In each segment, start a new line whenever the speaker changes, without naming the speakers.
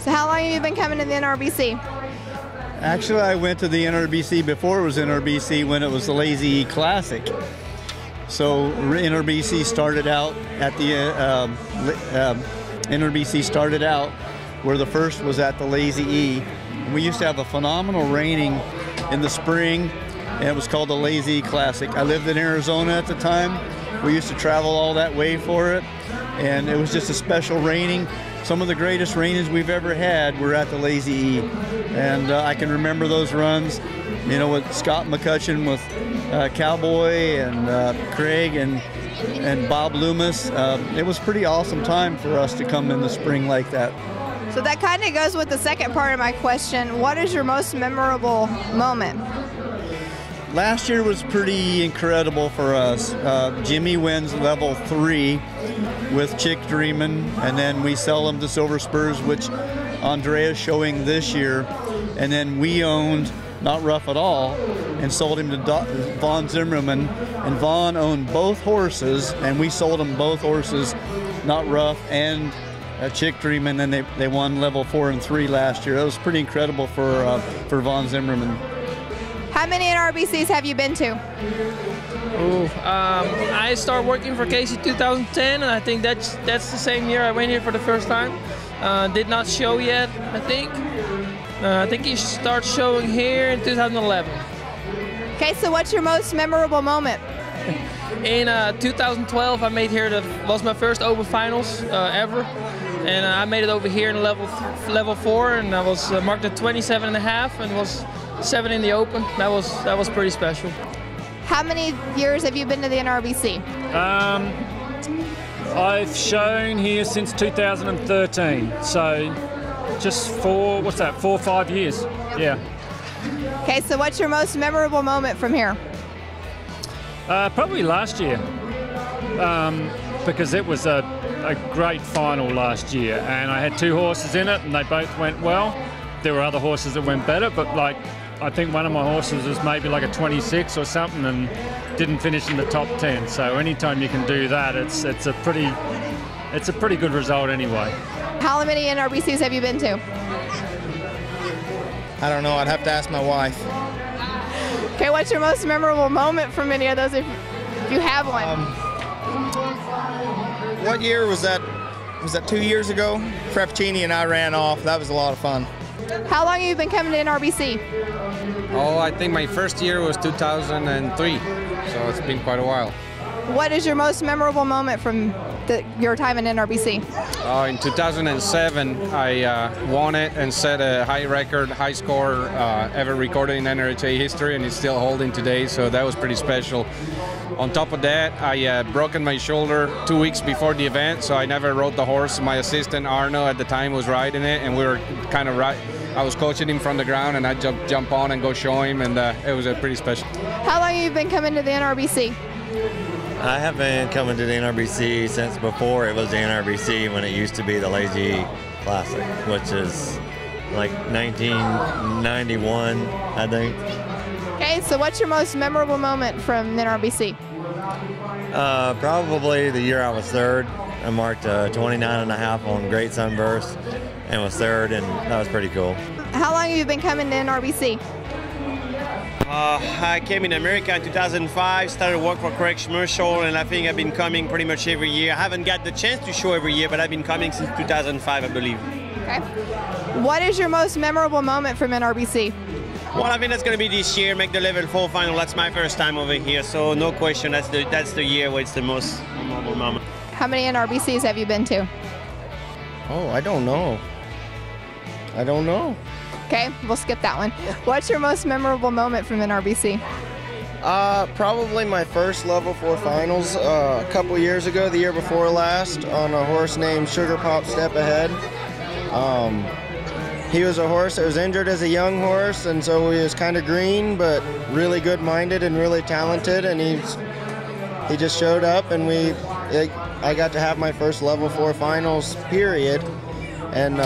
So how long have you been coming to the NRBC?
Actually, I went to the NRBC before it was NRBC when it was the Lazy E Classic. So NRBC started out at the NRBC started out where the first was at the Lazy E. And we used to have a phenomenal reining in the spring, and it was called the Lazy E Classic. I lived in Arizona at the time. We used to travel all that way for it, and it was just a special reining. Some of the greatest reining we've ever had were at the Lazy E, and I can remember those runs, you know, with Scott McCutcheon, with Cowboy and Craig and Bob Loomis. It was a pretty awesome time for us to come in the spring like that.
So that kind of goes with the second part of my question. What is your most memorable moment?
Last year was pretty incredible for us. Jimmy wins level 3 with Chick Dreamin', and then we sell them to Silver Spurs, which Andrea's showing this year. And then we owned Not Rough at All and sold him to Vaughn Zimmerman. And Vaughn owned both horses, and we sold him both horses, Not Rough and Chick Dreamin', and they won level 4 and 3 last year. That was pretty incredible for Vaughn Zimmerman.
How many NRBCs have you been to?
I started working for Casey 2010, and I think that's the same year I went here for the first time. Did not show yet, I think. I think he started showing here in 2011.
Okay, so what's your most memorable moment?
In 2012, I made here was my first Open Finals ever, and I made it over here in level 4, and I was marked at 27.5 and was 7 in the Open. That was pretty special.
How many years have you been to the NRBC?
I've shown here since 2013, so just 4 or 5 years. Yeah.
Okay, so what's your most memorable moment from here?
Probably last year, because it was a great final last year, and I had 2 horses in it, and they both went well. There were other horses that went better, but I think one of my horses was maybe like a 26 or something and didn't finish in the top 10. So anytime you can do that, it's a pretty good result anyway.
How many NRBCs have you been to?
I don't know. I'd have to ask my wife.
Okay, what's your most memorable moment from any of those, if you have one?
What year was that? Was that 2 years ago? Frappuccini and I ran off. That was a lot of fun.
How long have you been coming to NRBC?
Oh, I think my first year was 2003, so it's been quite a while.
What is your most memorable moment from your time in NRBC?
In 2007, I won it and set a high score ever recorded in NRHA history, and it's still holding today, so that was pretty special. On top of that, I broken my shoulder 2 weeks before the event, so I never rode the horse. My assistant Arno at the time was riding it, and we were kind of I was coaching him from the ground, and I jump on and go show him, and it was pretty special.
How long have you been coming to the NRBC?
I have been coming to the NRBC since before it was the NRBC, when it used to be the Lazy E Classic, which is like 1991, I think.
Okay, so what's your most memorable moment from the NRBC?
Probably the year I was third. I marked 29.5 on Great Sunburst and was third, and that was pretty cool.
How long have you been coming to NRBC?
I came in America in 2005, started work for Craig Schmerschel, and I think I've been coming pretty much every year. I haven't got the chance to show every year, but I've been coming since 2005, I believe.
Okay. What is your most memorable moment from NRBC?
Well, I think that's going to be this year, make the level 4 final. That's my first time over here, so no question, that's the year where it's the most memorable moment.
How many NRBCs have you been to?
Oh, I don't know.
Okay, we'll skip that one. What's your most memorable moment from NRBC?
Probably my first level 4 finals a couple years ago, the year before last, on a horse named Sugar Pop Step Ahead. He was a horse that was injured as a young horse, and so he was kind of green, but really good-minded and really talented, and he just showed up, and I got to have my first level 4 finals, period, and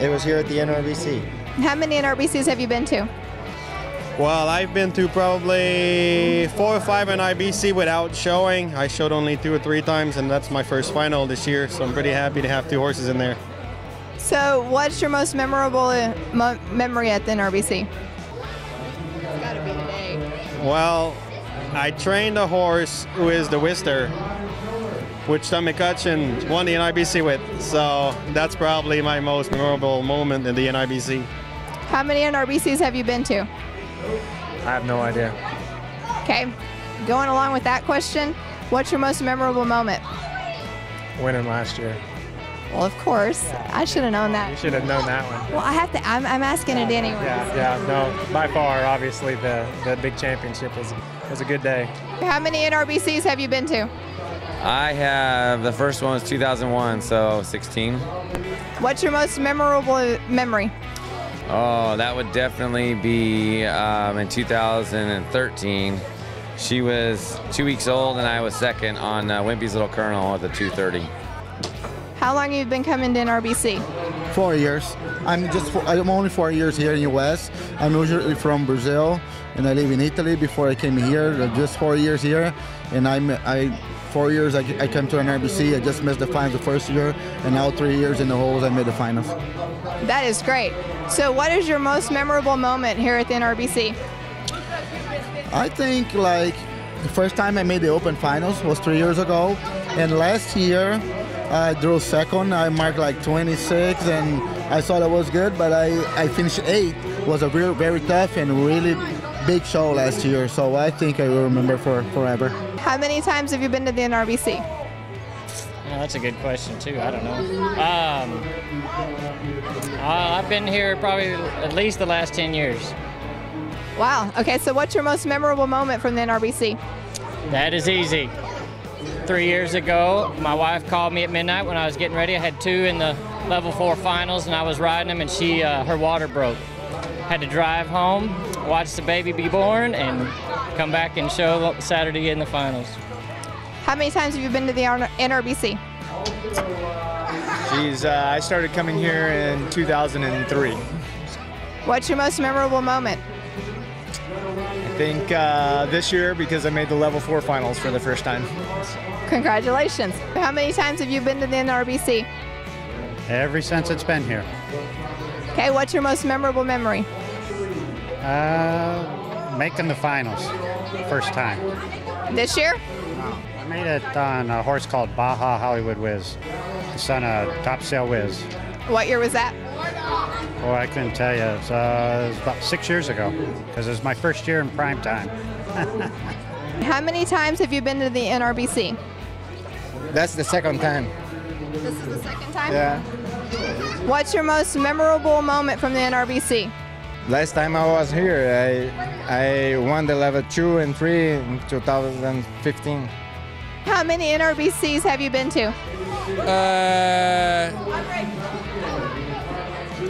it was here at the NRBC.
How many NRBCs have you been to?
Well, I've been to probably 4 or 5 NRBC without showing. I showed only 2 or 3 times, and that's my first final this year, so I'm pretty happy to have 2 horses in there.
So, what's your most memorable memory at the NRBC? It's gotta be today.
Well, I trained a horse who is the Whistler, which Tom McCutcheon won the NRBC with. So that's probably my most memorable moment in the NRBC.
How many NRBCs have you been to?
I have no idea.
Okay, going along with that question, what's your most memorable moment?
Winning last year.
Well, of course. I should have known that.
You should have known that one.
Well, I have to. I'm asking it anyway.
Yeah. No, by far, obviously, the big championship was a good day.
How many NRBCs have you been to?
I have, the first one was 2001, so 16.
What's your most memorable memory?
Oh, that would definitely be in 2013. She was 2 weeks old and I was second on Wimpy's Little Colonel at the 230.
How long have you been coming to NRBC?
4 years. I'm only 4 years here in US. I'm usually from Brazil and I live in Italy before I came here. Just 4 years here, and 4 years I came to NRBC. I just missed the finals the first year, and now 3 years in the holes I made the finals.
That is great. So, what is your most memorable moment here at the NRBC?
I think like the first time I made the Open Finals was 3 years ago, and last year I drew second. I marked like 26, and I thought it was good, but I finished 8th. It was a very tough and really big show last year, so I think I will remember forever.
How many times have you been to the NRBC?
Yeah, that's a good question too. I don't know. I've been here probably at least the last 10 years.
Wow. Okay, so what's your most memorable moment from the NRBC?
That is easy. 3 years ago, my wife called me at midnight when I was getting ready. I had 2 in the level 4 finals, and I was riding them, and her water broke. Had to drive home, watch the baby be born, and come back and show Saturday in the finals.
How many times have you been to the NRBC?
I started coming here in 2003.
What's your most memorable moment?
I think this year, because I made the level 4 finals for the first time.
Congratulations. How many times have you been to the NRBC?
Ever since it's been here.
Okay, what's your most memorable memory?
Making the finals, first time.
This year?
I made it on a horse called Baja Hollywood Wiz, the son of Top Sail Wiz.
What year was that?
Oh, I couldn't tell you. It was about 6 years ago, because it was my first year in prime time.
How many times have you been to the NRBC?
That's the second time.
This is the second time?
Yeah.
What's your most memorable moment from the NRBC?
Last time I was here, I won the level 2 and 3 in 2015.
How many NRBCs have you been to?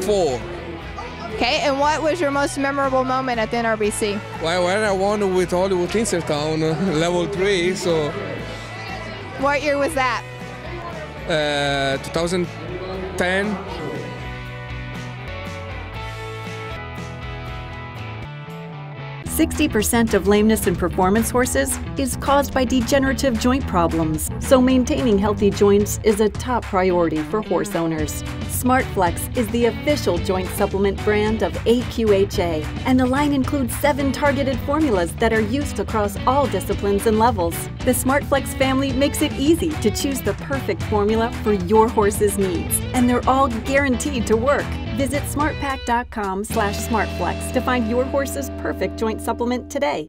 4.
Okay, and what was your most memorable moment at the NRBC?
Well, when I won with Hollywood Tinseltown, level 3, so...
What year was that?
2010.
% of lameness in performance horses is caused by degenerative joint problems, so maintaining healthy joints is a top priority for horse owners. SmartFlex is the official joint supplement brand of AQHA, and the line includes 7 targeted formulas that are used across all disciplines and levels. The SmartFlex family makes it easy to choose the perfect formula for your horse's needs, and they're all guaranteed to work. Visit smartpack.com/smartflex to find your horse's perfect joint supplement today.